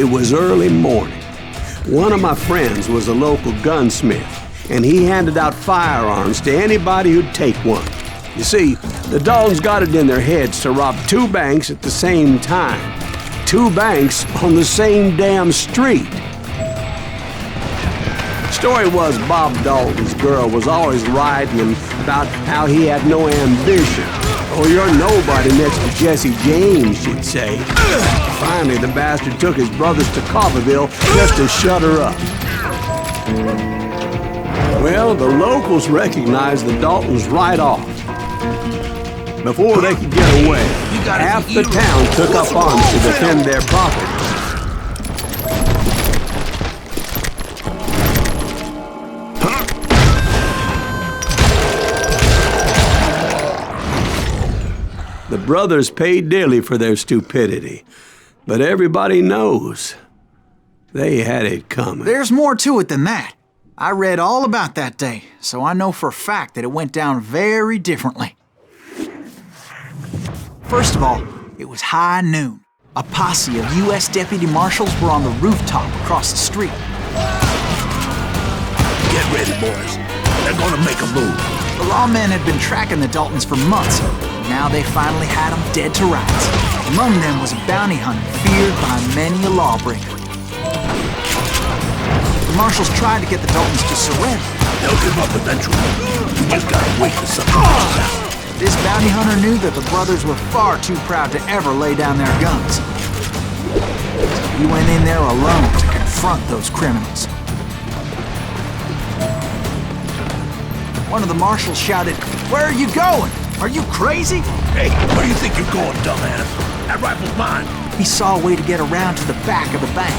It was early morning. One of my friends was a local gunsmith, and he handed out firearms to anybody who'd take one. You see, the Daltons got it in their heads to rob 2 banks at the same time. 2 banks on the same damn street. Story was Bob Dalton's girl was always writing him about how he had no ambition. Oh, you're nobody next to Jesse James, she'd say. Finally, the bastard took his brothers to Coffeyville just to shut her up. Well, the locals recognized the Daltons right off. Before they could get away, half the town took up arms to defend their property. The brothers paid dearly for their stupidity, but everybody knows they had it coming. There's more to it than that. I read all about that day, so I know for a fact that it went down very differently. First of all, it was high noon. A posse of U.S. deputy marshals were on the rooftop across the street. Get ready, boys. They're gonna make a move. The lawmen had been tracking the Daltons for months. Now they finally had them dead to rights. Among them was a bounty hunter feared by many a lawbreaker. The marshals tried to get the Daltons to surrender. They'll give up eventually. You just gotta wait for something to happen. This bounty hunter knew that the brothers were far too proud to ever lay down their guns. He went in there alone to confront those criminals. One of the marshals shouted, "Where are you going? Are you crazy?" Hey, where do you think you're going, dumbass? That rifle's mine. He saw a way to get around to the back of the bank.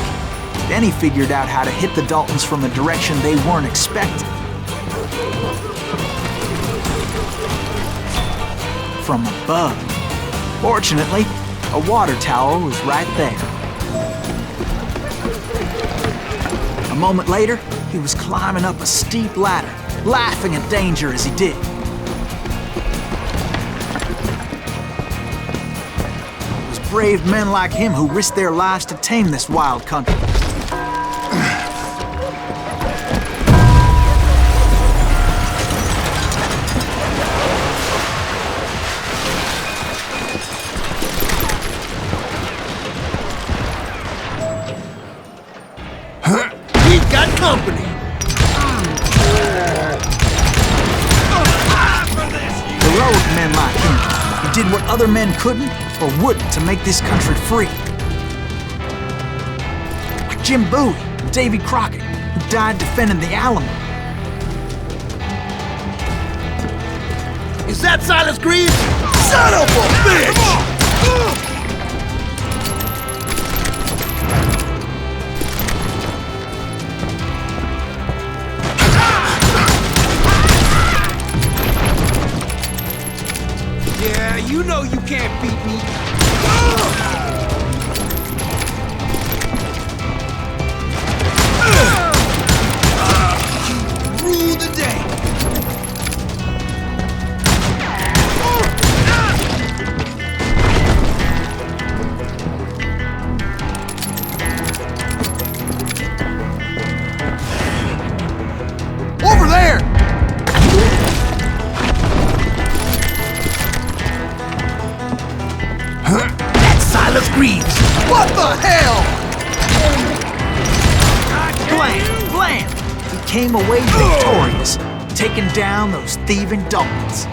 Then he figured out how to hit the Daltons from a direction they weren't expecting. From above. Fortunately, a water tower was right there. A moment later, he was climbing up a steep ladder, laughing at danger as he did. It was brave men like him who risked their lives to tame this wild country. We've got company. Heroic men like him, who did what other men couldn't or wouldn't to make this country free. Like Jim Bowie and Davy Crockett, who died defending the Alamo. Is that Silas Greaves? Son of a bitch! Yeah, you know you can't beat me. You rule the day. Over there! That's Silas Greaves! What the hell? Blam! Blam! He came away victorious, taking down those thieving Daltons.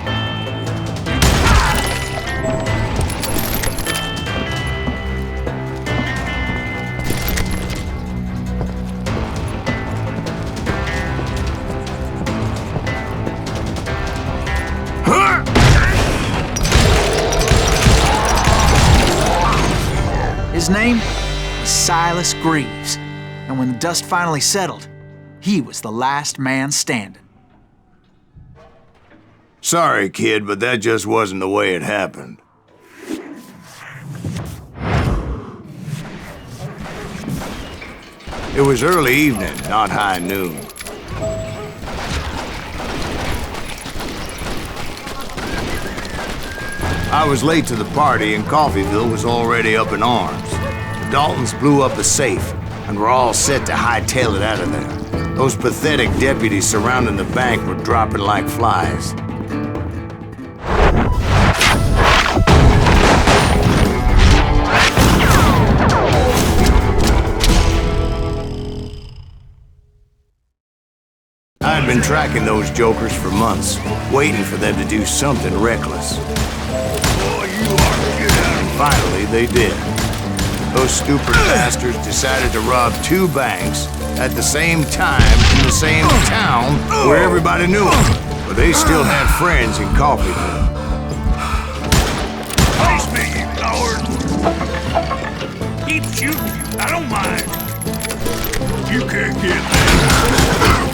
His name was Silas Greaves, and when the dust finally settled, he was the last man standing. Sorry, kid, but that just wasn't the way it happened. It was early evening, not high noon. I was late to the party and Coffeyville was already up in arms. the Daltons blew up a safe and were all set to hightail it out of there. Those pathetic deputies surrounding the bank were dropping like flies. I'd been tracking those jokers for months, waiting for them to do something reckless. And finally, they did. Those stupid bastards decided to rob 2 banks at the same time in the same town where everybody knew them. But they still had friends in Coffeeville. Face me, you coward! Keep shooting, I don't mind. You can't get that.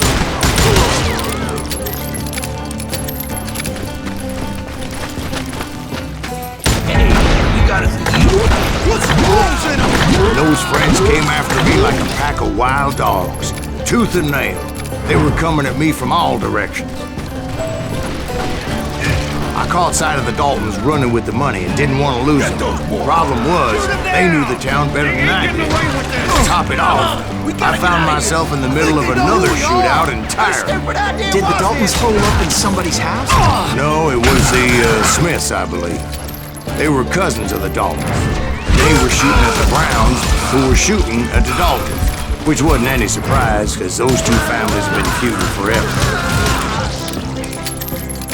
Hey, we got us an eagle? What's wolves in them? Those friends came after me like a pack of wild dogs, tooth and nail. They were coming at me from all directions. I caught sight of the Daltons running with the money and didn't want to lose them. The problem was, they knew the town better than I did. To top it off, I found myself in the middle of another shootout in Tyre. Did the Daltons hole up in somebody's house? No, it was the Smiths, I believe. They were cousins of the Daltons. They were shooting at the Browns, who were shooting at the Daltons. Which wasn't any surprise, because those 2 families have been feuding forever.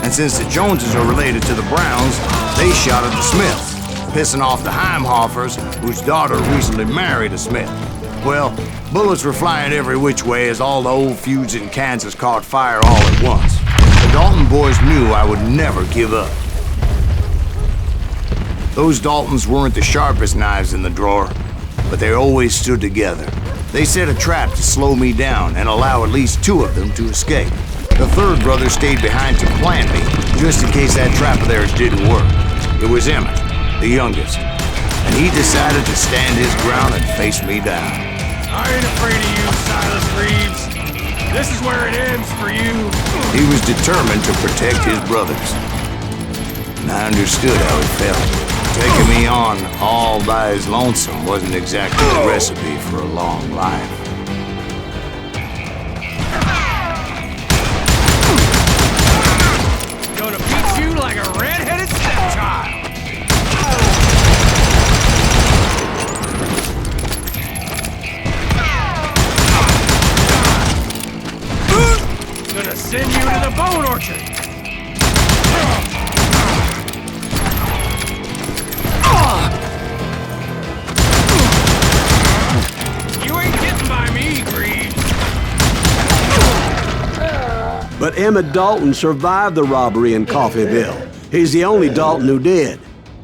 And since the Joneses are related to the Browns, they shot at the Smiths, pissing off the Heimhoffers, whose daughter recently married a Smith. Well, bullets were flying every which way as all the old feuds in Kansas caught fire all at once. The Dalton boys knew I would never give up. Those Daltons weren't the sharpest knives in the drawer, but they always stood together. They set a trap to slow me down and allow at least 2 of them to escape. The 3rd brother stayed behind to plant me, just in case that trap of theirs didn't work. It was Emmett, the youngest, and he decided to stand his ground and face me down. I ain't afraid of you, Silas Reeves. This is where it ends for you. He was determined to protect his brothers, and I understood how it felt. Taking me on all by his lonesome wasn't exactly a recipe for a long life. Gonna beat you like a red-headed stepchild. Gonna send you to the bone orchard. But Emmett Dalton survived the robbery in Coffeeville. He's the only Dalton who did.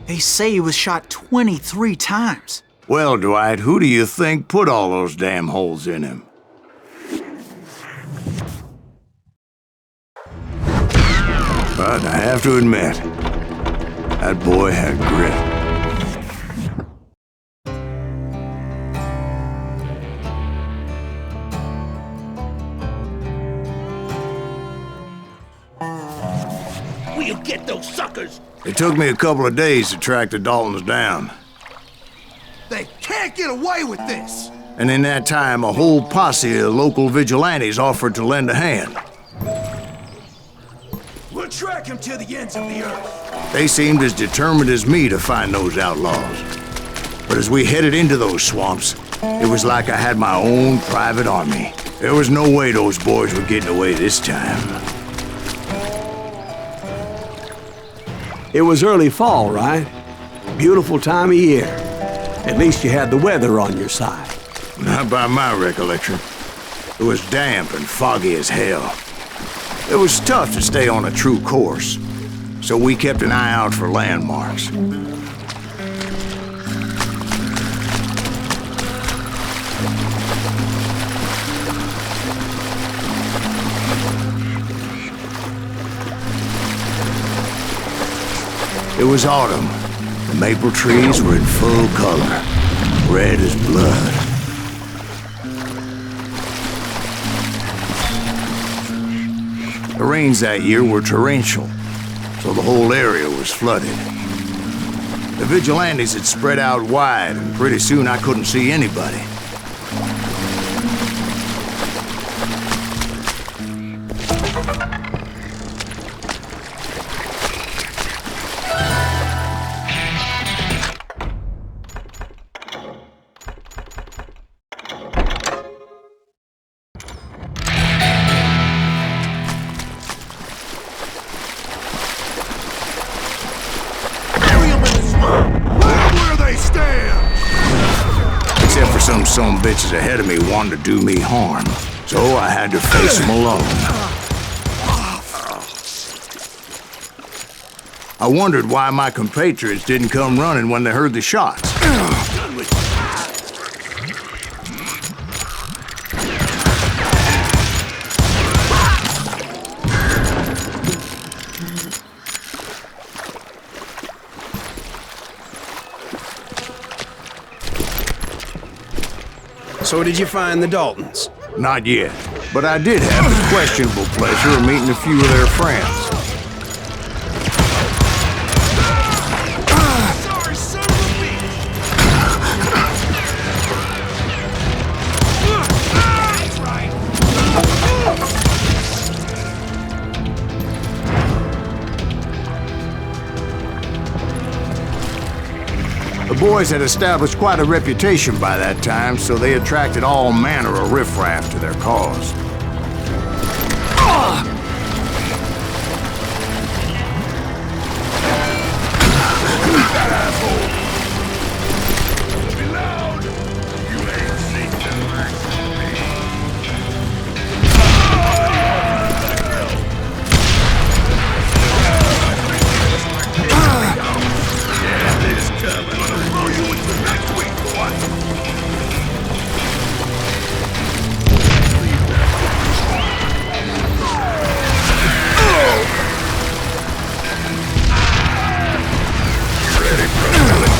They say he was shot 23 times. Well, Dwight, who do you think put all those damn holes in him? But I have to admit, that boy had grit. We'll get those suckers! It took me a couple of days to track the Daltons down. They can't get away with this. And in that time, a whole posse of local vigilantes offered to lend a hand. We'll track him to the ends of the earth. They seemed as determined as me to find those outlaws. But as we headed into those swamps, it was like I had my own private army. There was no way those boys were getting away this time. It was early fall, right? Beautiful time of year. At least you had the weather on your side. Not by my recollection. It was damp and foggy as hell. It was tough to stay on a true course, so we kept an eye out for landmarks. It was autumn. The maple trees were in full color, red as blood. The rains that year were torrential, so the whole area was flooded. The vigilantes had spread out wide, and pretty soon I couldn't see anybody. Except for some bitches ahead of me wanted to do me harm, so I had to face them alone. I wondered why my compatriots didn't come running when they heard the shots. So did you find the Daltons? Not yet, but I did have the questionable pleasure of meeting a few of their friends. Sorry, son of a bitch! That's right. The boys had established quite a reputation by that time, so they attracted all manner of riffraff to their cause. Be loud. You ain't seen them like me. Yeah, this coming. I'm gonna throw you into next week, boy. Ready, brother?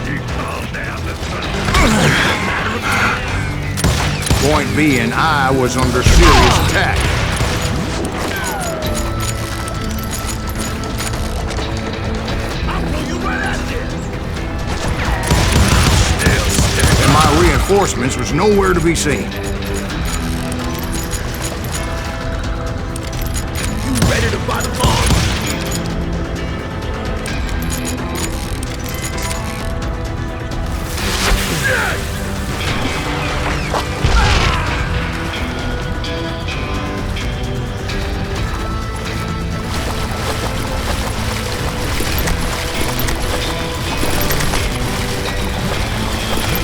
You calm down the Point being, I was under serious attack. I'll throw you right out of there. And my reinforcements was nowhere to be seen. You ready to buy the bomb?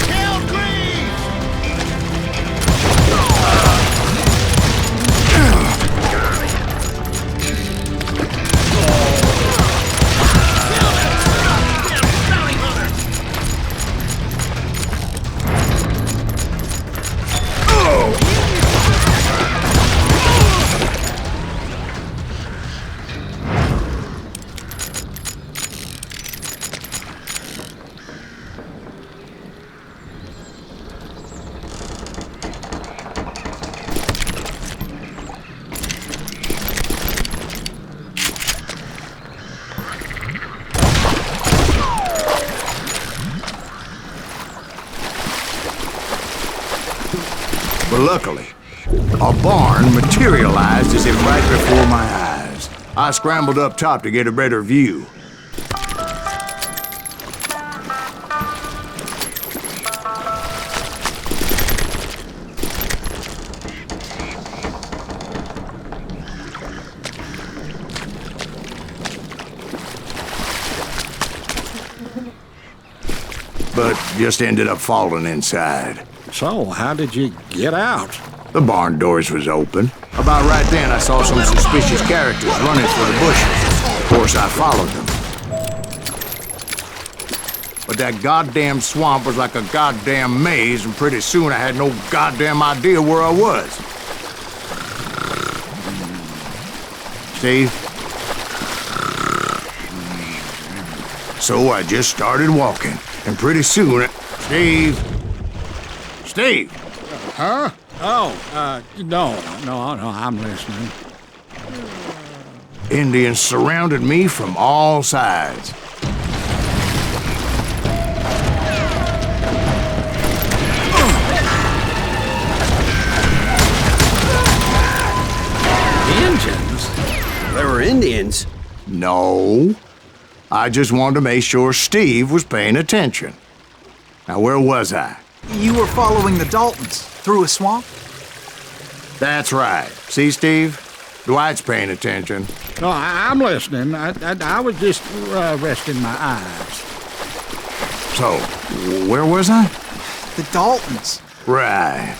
Kill Greaves! But luckily, a barn materialized as if right before my eyes. I scrambled up top to get a better view. But just ended up falling inside. So, how did you get out? The barn doors was open. About right then, I saw some suspicious characters running for the bushes. Of course, I followed them. But that goddamn swamp was like a goddamn maze, and pretty soon I had no goddamn idea where I was. Steve? So I just started walking, and pretty soon... Steve? Steve! Huh? No, I'm listening. Indians surrounded me from all sides. Indians? There were Indians. No. I just wanted to make sure Steve was paying attention. Now, where was I? You were following the Daltons through a swamp? That's right. See, Steve? Dwight's paying attention. No, I'm listening. I was just resting my eyes. So, where was I? The Daltons. Right.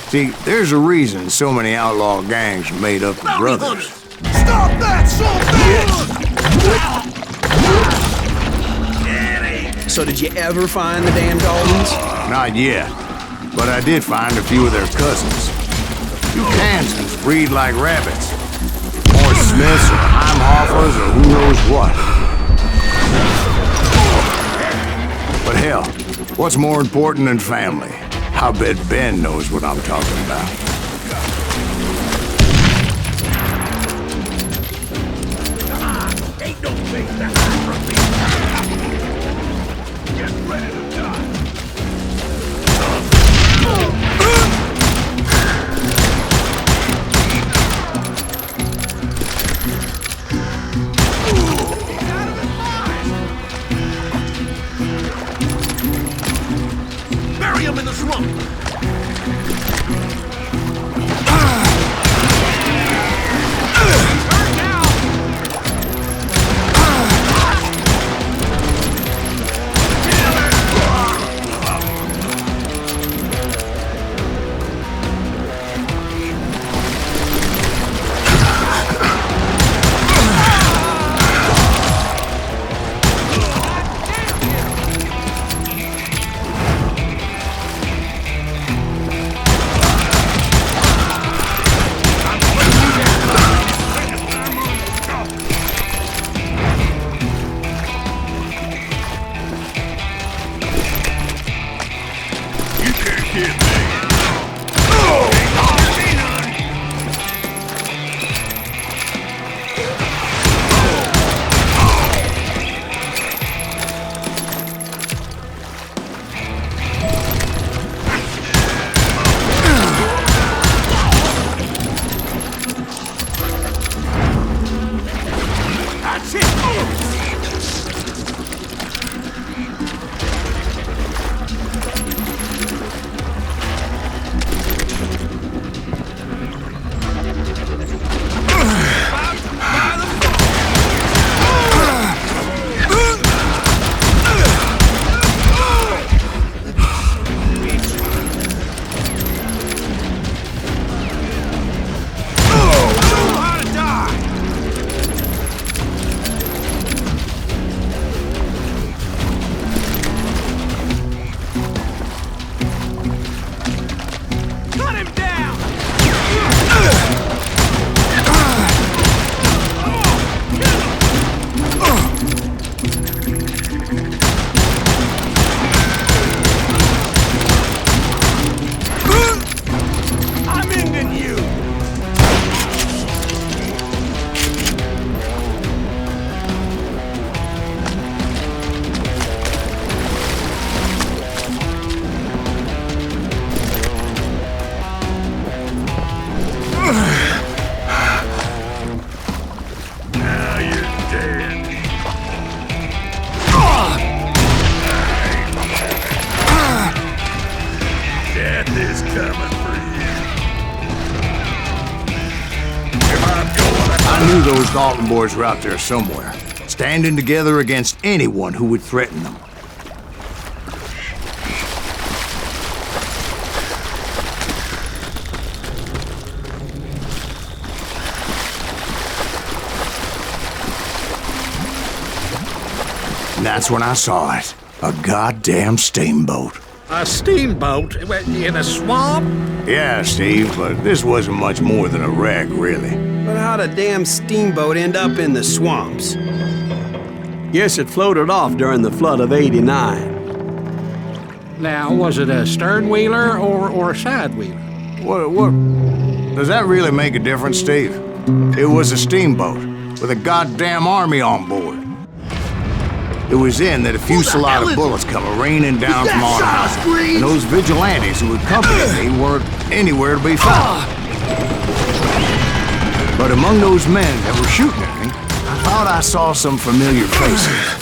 See, there's a reason so many outlaw gangs are made up of brothers. Stop that, So did you ever find the damn Daltons? Not yet, but I did find a few of their cousins. You Kansans breed like rabbits. Or Smiths or Heimhoffers or who knows what. But hell, what's more important than family? I bet Ben knows what I'm talking about. Ain't no place to hide from me. Get ready to die. Bury him in the swamp. I knew those Dalton boys were out there somewhere, standing together against anyone who would threaten them. And that's when I saw it. A goddamn steamboat. A steamboat? In a swamp? Yeah, Steve, but this wasn't much more than a wreck, really. But how'd a damn steamboat end up in the swamps? Guess it floated off during the flood of '89. Now, was it a stern wheeler or a side wheeler? What? Does that really make a difference, Steve? It was a steamboat with a goddamn army on board. It was then that a fusillade of bullets come raining down from on high, and those vigilantes who accompanied me weren't anywhere to be found. But among those men that were shooting at me, I thought I saw some familiar faces.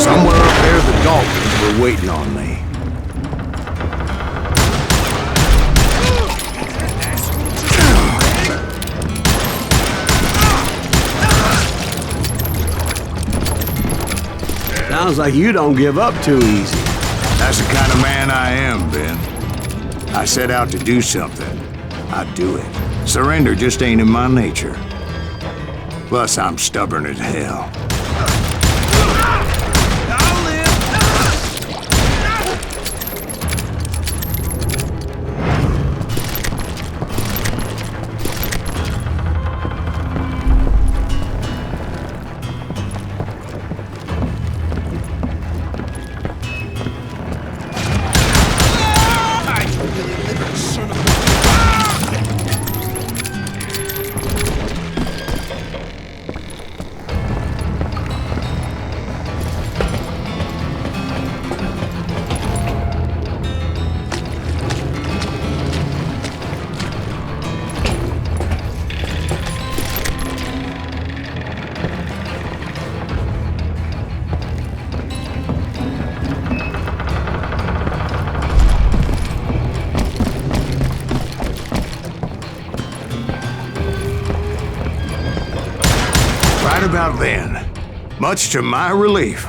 Somewhere up there, the Daltons were waiting on me. Sounds like you don't give up too easy. That's the kind of man I am, Ben. I set out to do something. I do it. Surrender just ain't in my nature. Plus, I'm stubborn as hell. Right about then, much to my relief,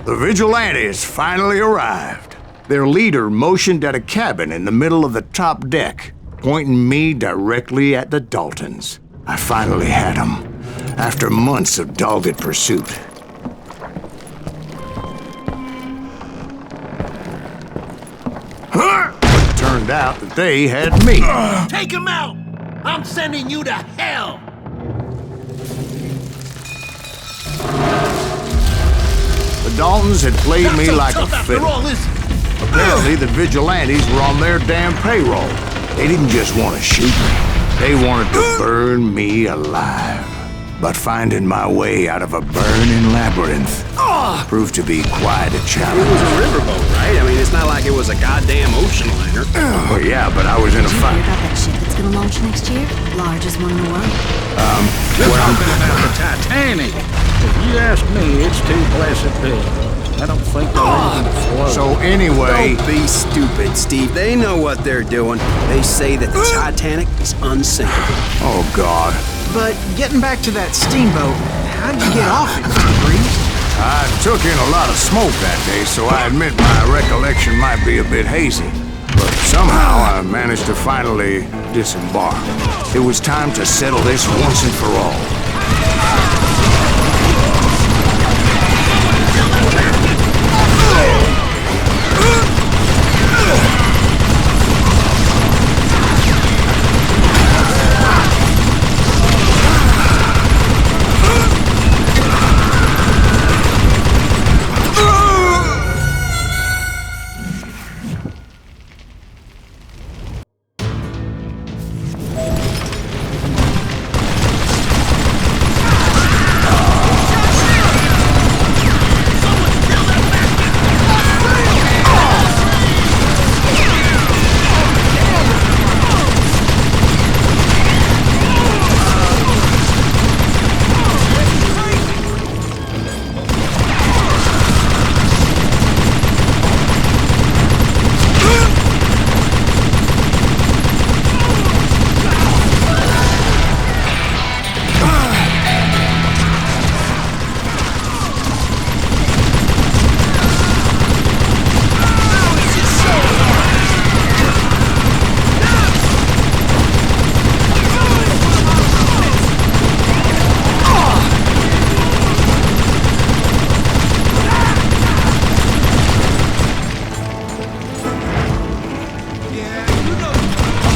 the vigilantes finally arrived. Their leader motioned at a cabin in the middle of the top deck, pointing me directly at the Daltons. I finally had them, after months of dogged pursuit. It turned out that they had me. Take him out! I'm sending you to hell! The Daltons had played me like a fiddle. Apparently, the vigilantes were on their damn payroll. They didn't just want to shoot me. They wanted to burn me alive. But finding my way out of a burning labyrinth proved to be quite a It challenge. was a riverboat, right? I mean, it's not like it was a goddamn ocean liner. Well, yeah, but I was in a Did you hear fight. about that ship that's gonna launch next year? Largest one in the world. You're talking about the Titanic. If you ask me, it's too blessed big. I don't think they'll even float. So anyway, Don't be stupid, Steve. They know what they're doing. They say that the Titanic is unsinkable. oh God, But getting back to that steamboat, how'd you get off it, Breeze? I took in a lot of smoke that day, so I admit my recollection might be a bit hazy. But somehow I managed to finally disembark. It was time to settle this once and for all.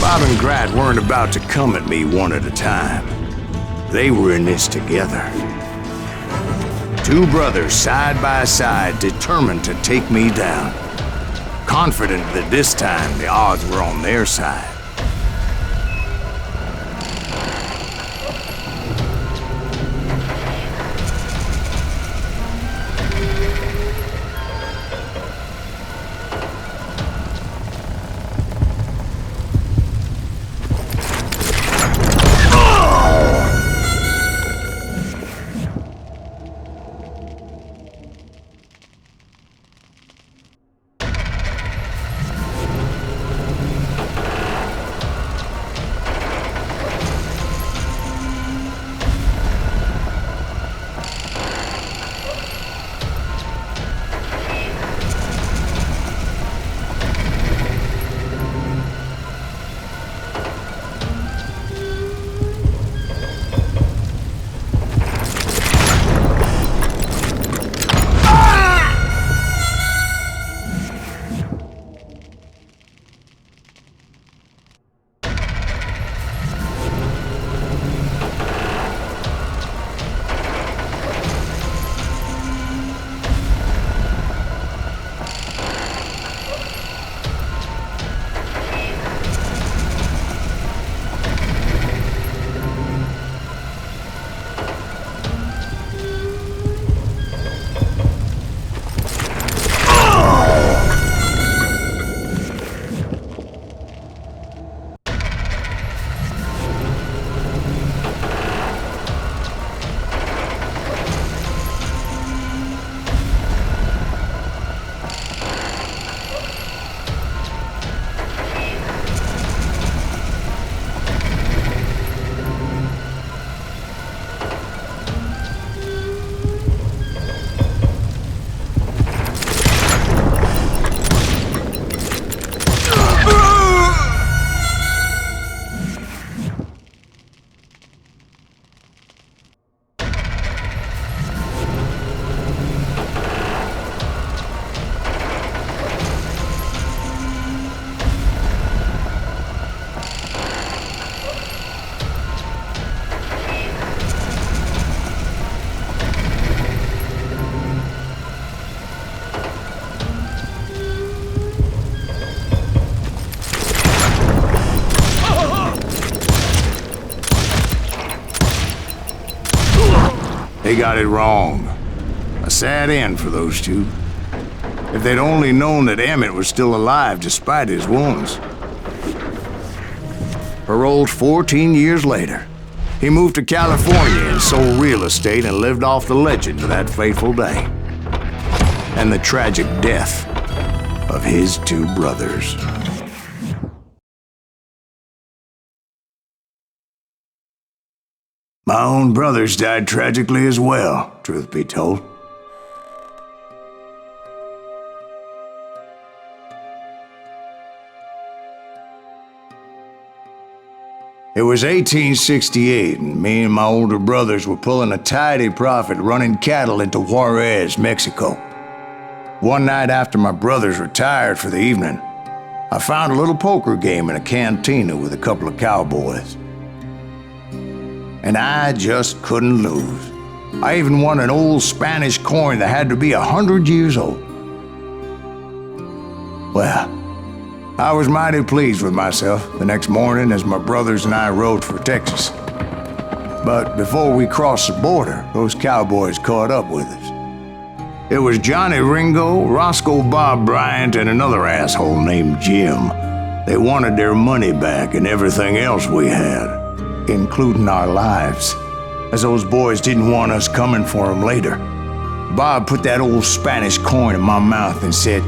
Bob and Grat weren't about to come at me one at a time. They were in this together. Two brothers side by side, determined to take me down. Confident that this time the odds were on their side. got it wrong. A sad end for those two. If they'd only known that Emmett was still alive despite his wounds. Paroled 14 years later, he moved to California and sold real estate and lived off the legend of that fateful day. And the tragic death of his two brothers. My own brothers died tragically as well, truth be told. It was 1868, and me and my older brothers were pulling a tidy profit running cattle into Juarez, Mexico. One night after my brothers retired for the evening, I found a little poker game in a cantina with a couple of cowboys. And I just couldn't lose. I even won an old Spanish coin that had to be 100 years old. Well, I was mighty pleased with myself the next morning as my brothers and I rode for Texas. But before we crossed the border, those cowboys caught up with us. It was Johnny Ringo, Roscoe Bob Bryant, and another asshole named Jim. They wanted their money back and everything else we had, including our lives, as those boys didn't want us coming for them later. Bob put that old Spanish coin in my mouth and said,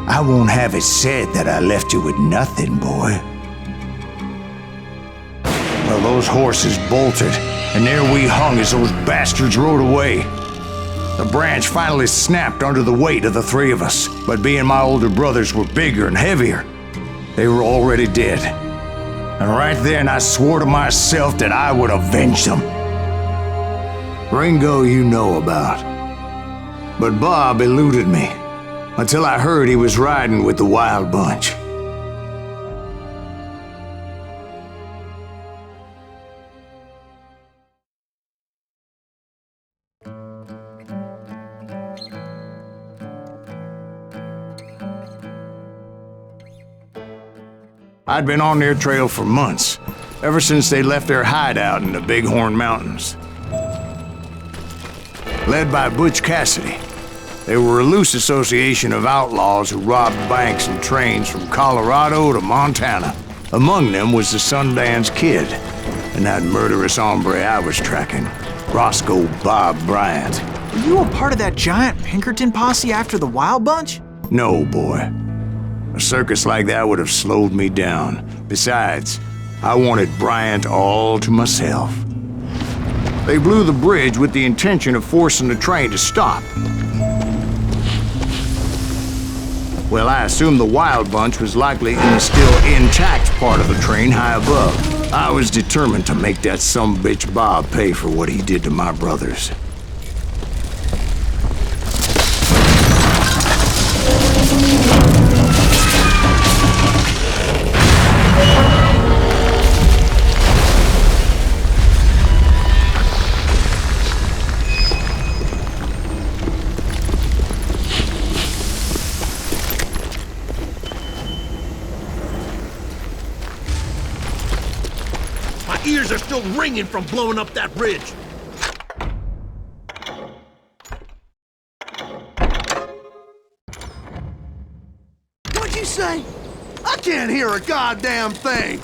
"I won't have it said that I left you with nothing, boy." Well, those horses bolted, and there we hung as those bastards rode away. The branch finally snapped under the weight of the three of us, but being my older brothers were bigger and heavier, they were already dead. And right then I swore to myself that I would avenge them. Ringo you know about. But Bob eluded me, until I heard he was riding with the Wild Bunch. I'd been on their trail for months, ever since they left their hideout in the Bighorn Mountains. Led by Butch Cassidy, they were a loose association of outlaws who robbed banks and trains from Colorado to Montana. Among them was the Sundance Kid, and that murderous hombre I was tracking, Roscoe Bob Bryant. Were you a part of that giant Pinkerton posse after the Wild Bunch? No, boy. A circus like that would have slowed me down. Besides, I wanted Bryant all to myself. They blew the bridge with the intention of forcing the train to stop. Well, I assumed the Wild Bunch was likely in the still intact part of the train high above. I was determined to make that sumbitch Bob pay for what he did to my brothers. Ears are still ringing from blowing up that bridge. What'd you say? I can't hear a goddamn thing.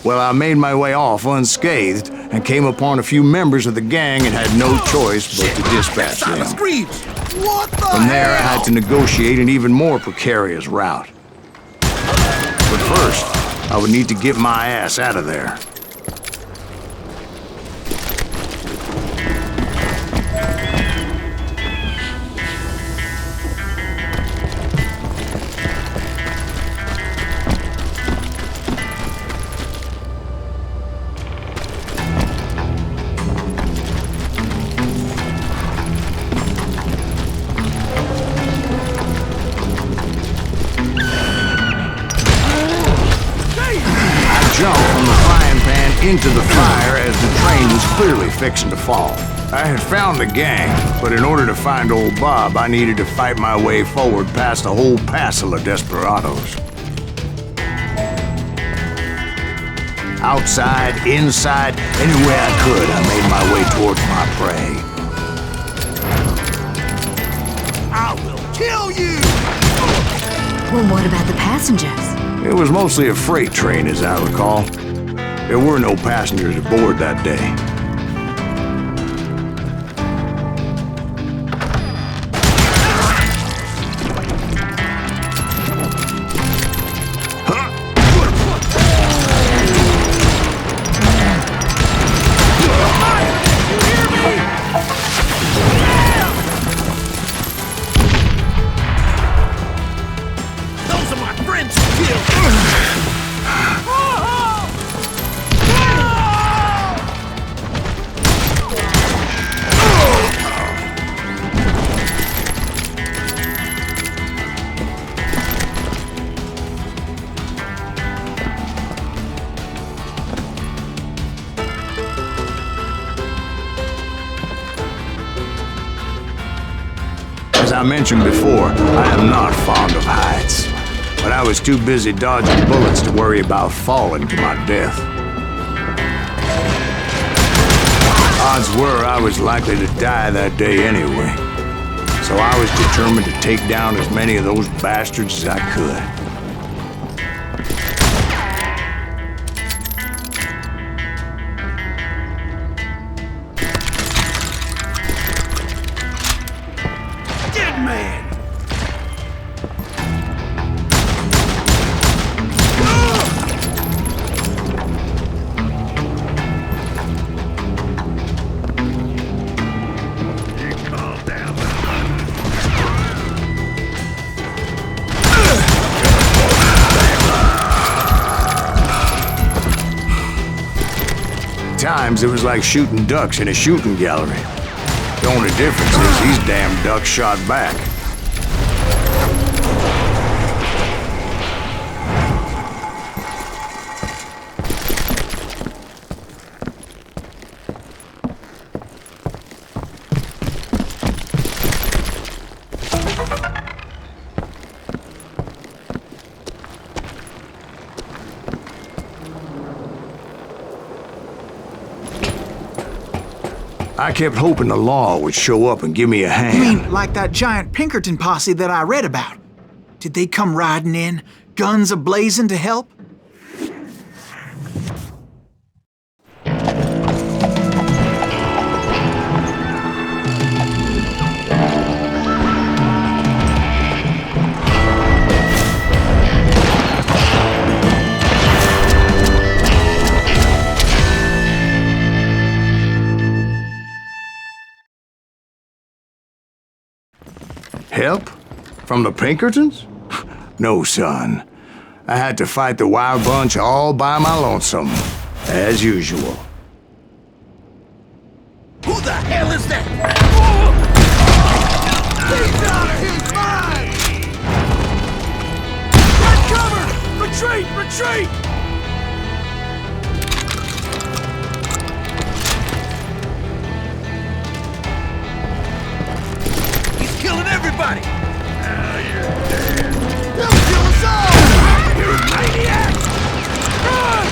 Well, I made my way off unscathed and came upon a few members of the gang and had no choice but to dispatch them. What the From there, I hell? had to negotiate an even more precarious route. But first, I would need to get my ass out of there. Jumped from the frying pan into the fire as the train was clearly fixing to fall. I had found the gang, but in order to find old Bob, I needed to fight my way forward past a whole passel of desperados. Outside, inside, anywhere I could, I made my way towards my prey. I will kill you! Well, what about the passengers? It was mostly a freight train, as I recall. There were no passengers aboard that day. As I mentioned before, I am not fond of heights, but I was too busy dodging bullets to worry about falling to my death. Odds were I was likely to die that day anyway, so I was determined to take down as many of those bastards as I could. Times it was like shooting ducks in a shooting gallery. The only difference is these damn ducks shot back. I kept hoping the law would show up and give me a hand. You mean like that giant Pinkerton posse that I read about? Did they come riding in, guns a-blazing to help? Help? From the Pinkertons? No, son. I had to fight the wild bunch all by my lonesome, as usual. Who the hell is that? He's out of his mind! Get cover! Retreat! Retreat! He's killing everybody! Now you're dead. He'll kill us all! You maniac! Run!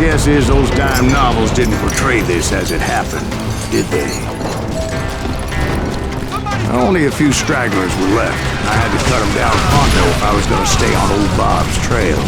guess is those dime novels didn't portray this as it happened, did they? Only a few stragglers were left. I had to cut them down pronto if I was going to stay on old Bob's trail.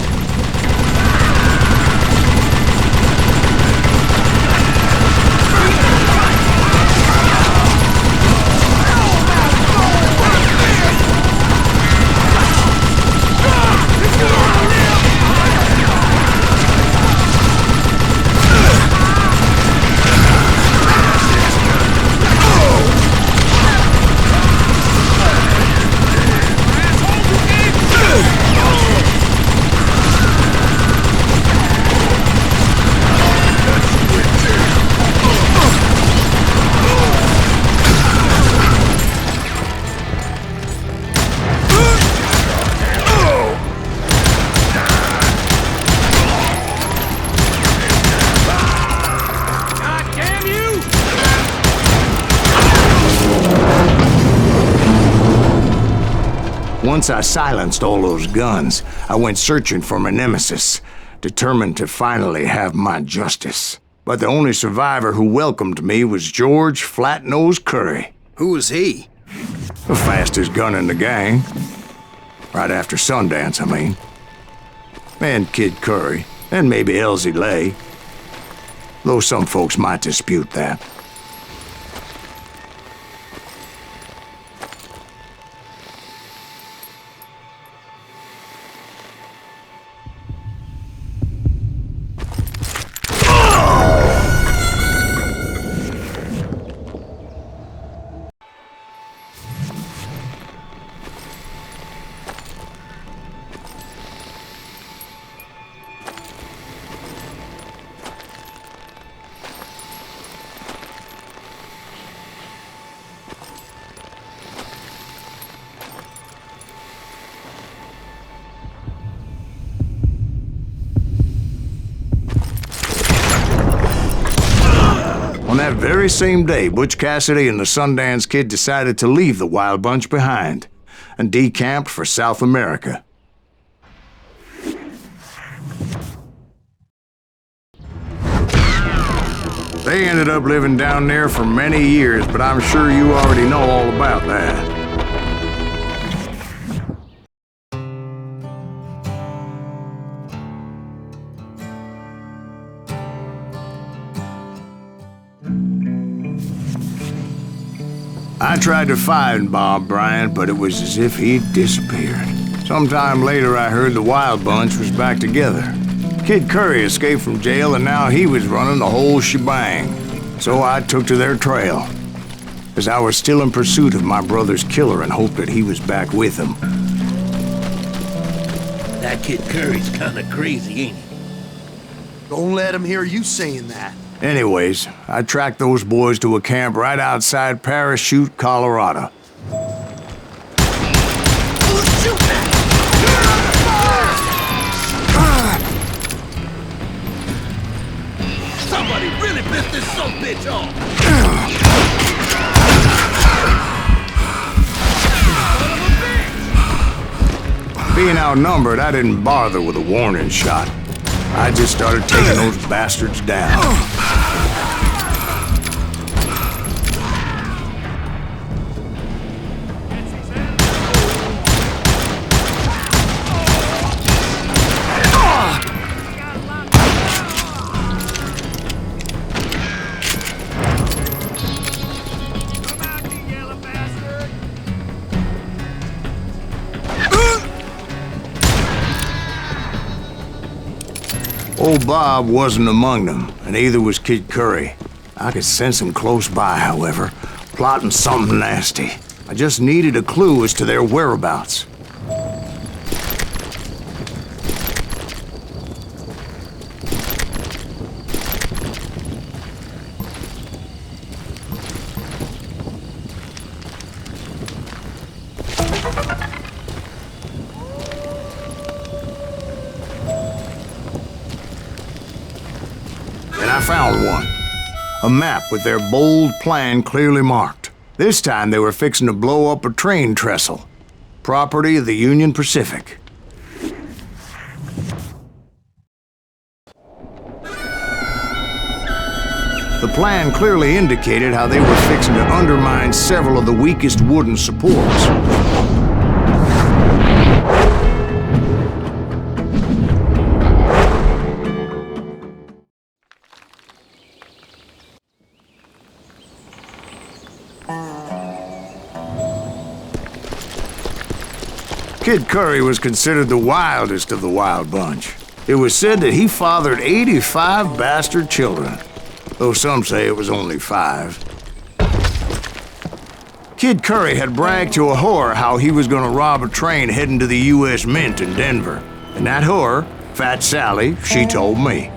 Once I silenced all those guns, I went searching for my nemesis, determined to finally have my justice. But the only survivor who welcomed me was George Flat-Nose Curry. Who was he? The fastest gun in the gang. Right after Sundance, I mean. And Kid Curry, and maybe Elsie Lay. Though some folks might dispute that. On that very same day, Butch Cassidy and the Sundance Kid decided to leave the Wild Bunch behind and decamped for South America. They ended up living down there for many years, but I'm sure you already know all about that. I tried to find Bob Bryant, but it was as if he'd disappeared. Sometime later, I heard the Wild Bunch was back together. Kid Curry escaped from jail, and now he was running the whole shebang. So I took to their trail, as I was still in pursuit of my brother's killer and hoped that he was back with him. That Kid Curry's kinda crazy, ain't he? Don't let him hear you saying that. Anyways, I tracked those boys to a camp right outside Parachute, Colorado. Who's shooting at? Somebody really pissed this sumbitch off. Being outnumbered, I didn't bother with a warning shot. I just started taking those bastards down. Old Bob wasn't among them, and neither was Kid Curry. I could sense him close by, however, plotting something nasty. I just needed a clue as to their whereabouts. I found one. A map with their bold plan clearly marked. This time they were fixing to blow up a train trestle. Property of the Union Pacific. The plan clearly indicated how they were fixing to undermine several of the weakest wooden supports. Kid Curry was considered the wildest of the wild bunch. It was said that he fathered 85 bastard children, though some say it was only 5. Kid Curry had bragged to a whore how he was gonna rob a train heading to the U.S. Mint in Denver. And that whore, Fat Sally, she told me.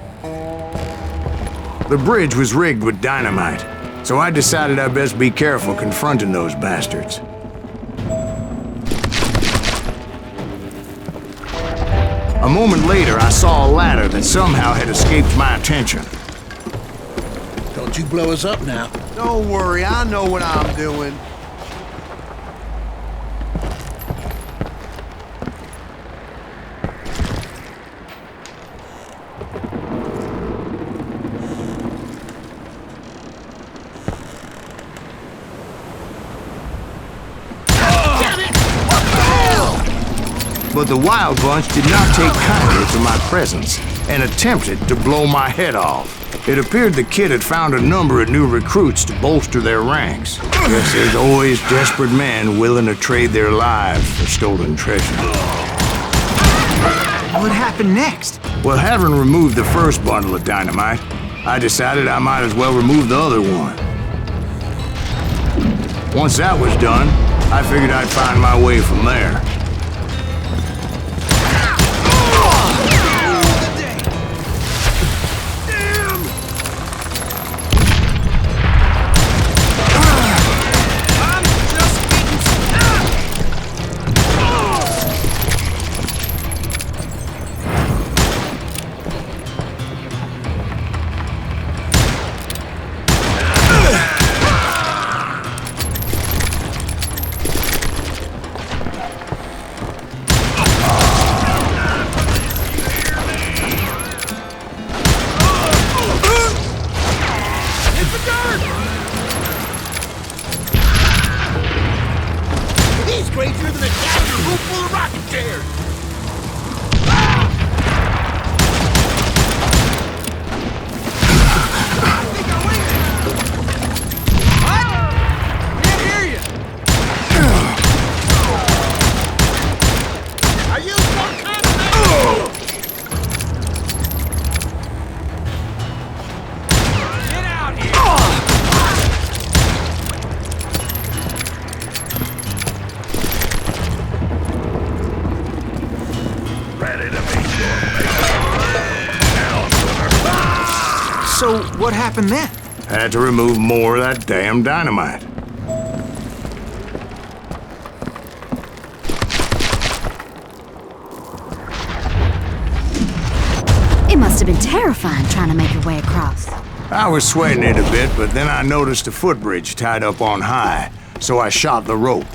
The bridge was rigged with dynamite, so I decided I'd best be careful confronting those bastards. A moment later, I saw a ladder that somehow had escaped my attention. Don't you blow us up now. Don't worry, I know what I'm doing. But the Wild Bunch did not take kindly to my presence and attempted to blow my head off. It appeared the kid had found a number of new recruits to bolster their ranks. Yes, there's always desperate men willing to trade their lives for stolen treasure. What happened next? Well, having removed the first bundle of dynamite, I decided I might as well remove the other one. Once that was done, I figured I'd find my way from there. Crazier than a calendar room full of rocking chairs! So, what happened then? Had to remove more of that damn dynamite. It must have been terrifying trying to make your way across. I was sweating it a bit, but then I noticed a footbridge tied up on high, so I shot the rope.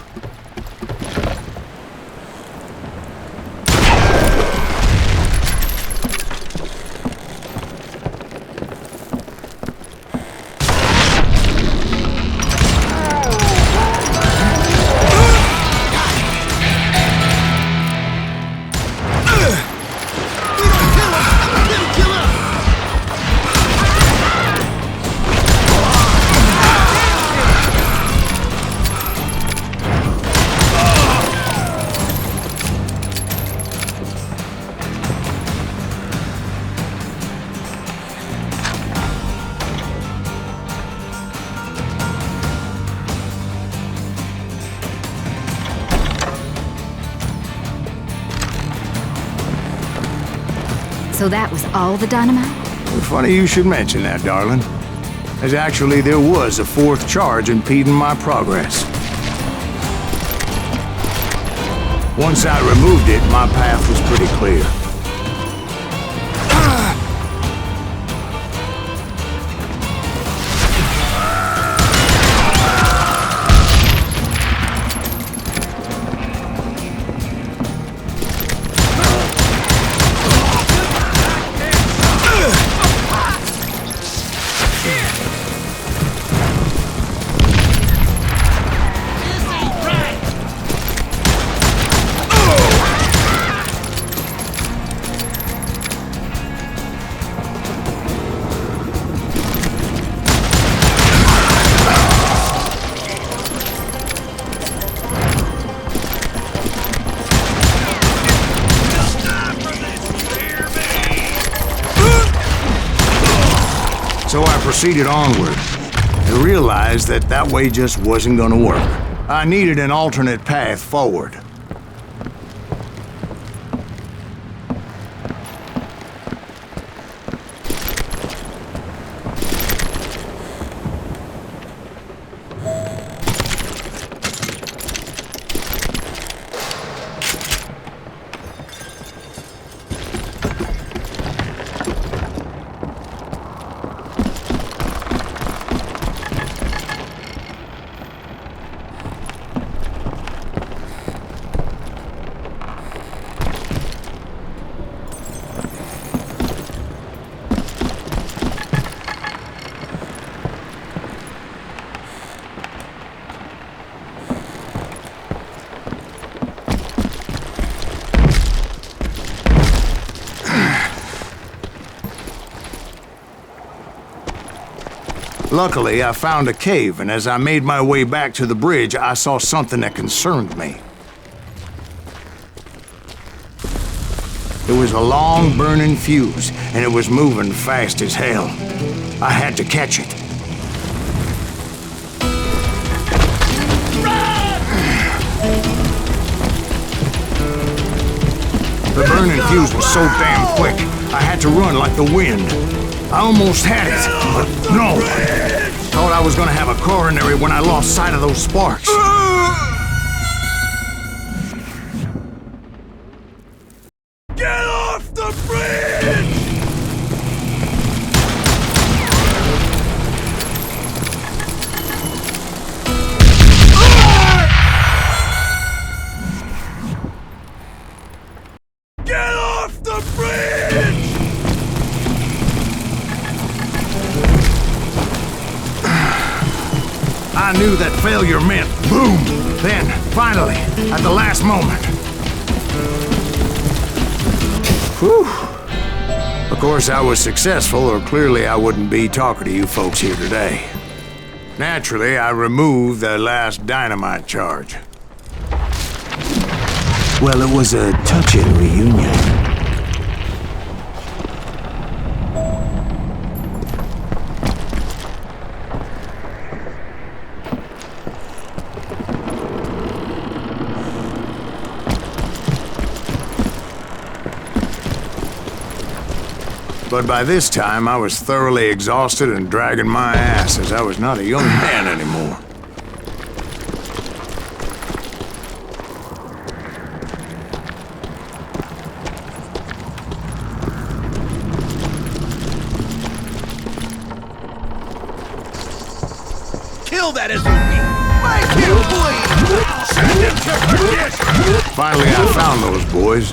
So that was all the dynamite? Funny you should mention that, darling. As actually there was a 4th charge impeding my progress. Once I removed it, my path was pretty clear. So I proceeded onward and realized that that way just wasn't gonna work. I needed an alternate path forward. Luckily, I found a cave, and as I made my way back to the bridge, I saw something that concerned me. It was a long, burning fuse, and it was moving fast as hell. I had to catch it. The burning fuse was so damn quick, I had to run like the wind. I almost had it, but no. Thought I was gonna have a coronary when I lost sight of those sparks. Get off the bridge! Get off the bridge! I knew that failure meant boom. Then, finally, at the last moment. Whew. Of course, I was successful, or clearly I wouldn't be talking to you folks here today. Naturally, I removed the last dynamite charge. Well, it was a touching reunion. But by this time, I was thoroughly exhausted and dragging my ass as I was not a young man anymore. Kill that SOB! Make him bleed! Send him to perdition! Finally, I found those boys.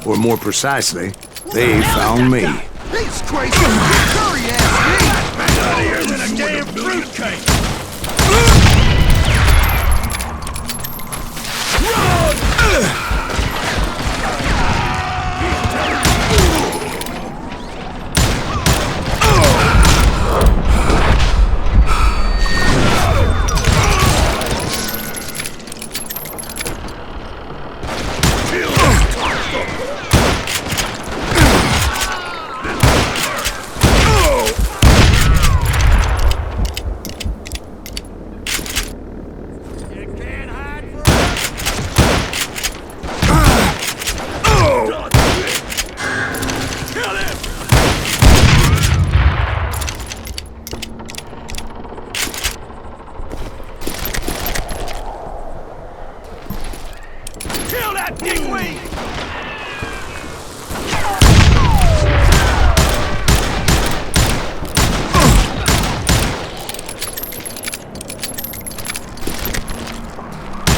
Or more precisely, they found me. He's crazy! Hurry, ass me! Out of here than a damn fruitcake! Kill that dickweed!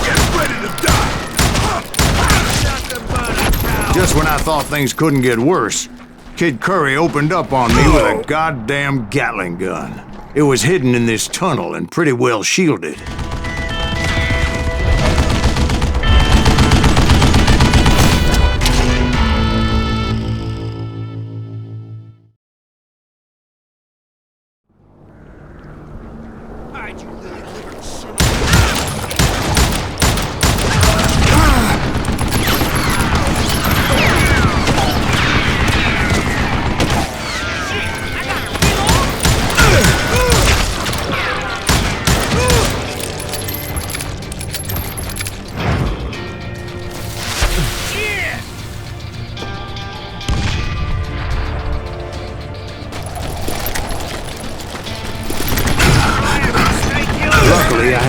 Get ready to die! Just when I thought things couldn't get worse, Kid Curry opened up on me with a goddamn Gatling gun. It was hidden in this tunnel and pretty well shielded.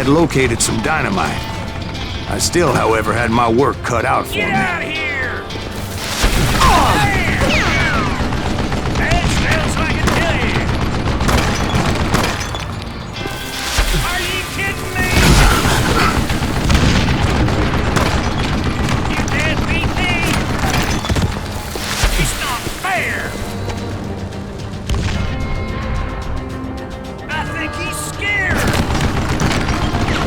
had located some dynamite. I still, however, had my work cut out for me. Get out of here! That smells like a killing. Are you kidding me? You can't beat me. It's not fair. I think he's scared.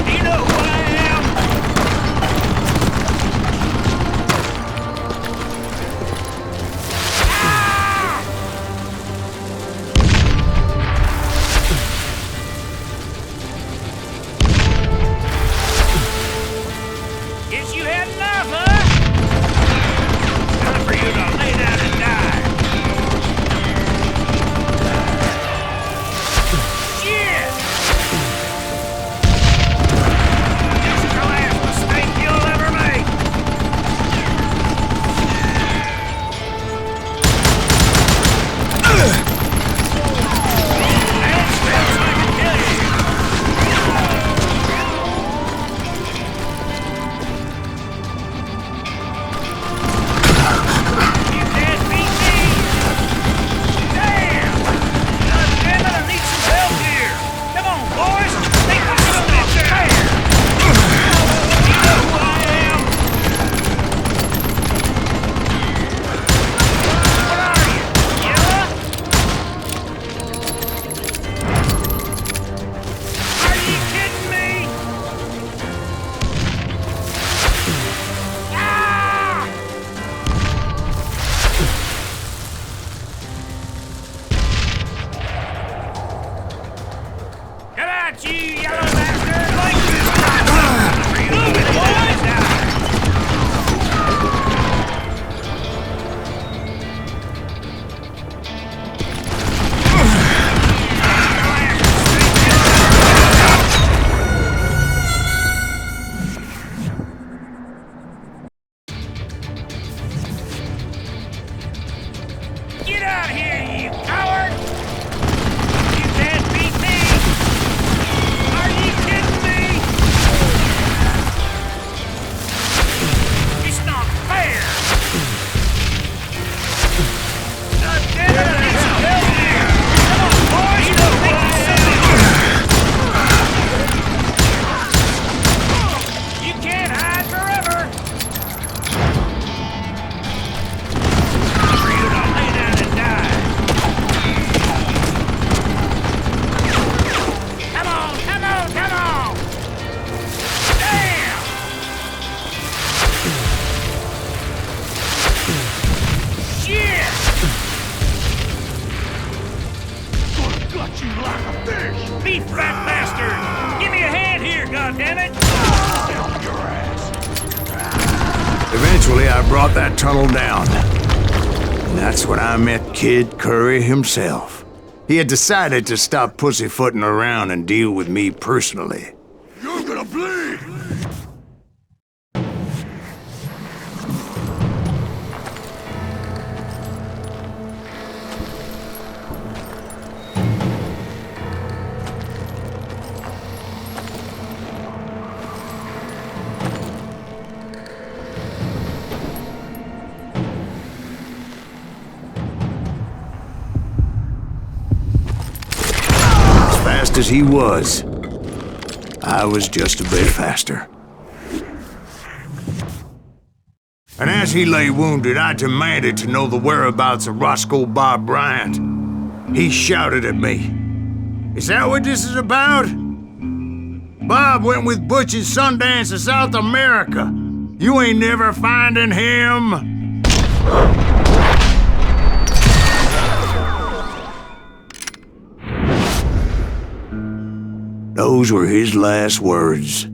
You know who I am? Guess you had enough, huh? Time for you to lay down and die. Shit! This is the last mistake you'll ever make. That smells like a killing. You can't beat me! Damn! God damn it, I need some help here! Come on, boys! Think we're doing it fair! You know who I am? What are you? Yellow? Are you kidding me? Ah! Get out, you yellow bastard! Like this! Move it, boys! Get out here, you coward! You can't beat me! Are you kidding me? It's not fair! God damn it, I need some help here! Come on, boys! You don't think you're silly! You can't hide forever! For you to lay down and die! Come on, come on, come on! Damn! Shit! Gonna gut you like a fish! Beef fat bastard! Give me a hand here, goddammit! Help your ass! Eventually, I brought that tunnel down. And that's when I met Kid Curry himself. He had decided to stop pussyfooting around and deal with me personally. You're gonna bleed! As fast as he was, I was just a bit faster. And as he lay wounded, I demanded to know the whereabouts of Roscoe Bob Bryant. He shouted at me. Is that what this is about? Bob went with Butch and Sundance to South America. You ain't never finding him. Those were his last words.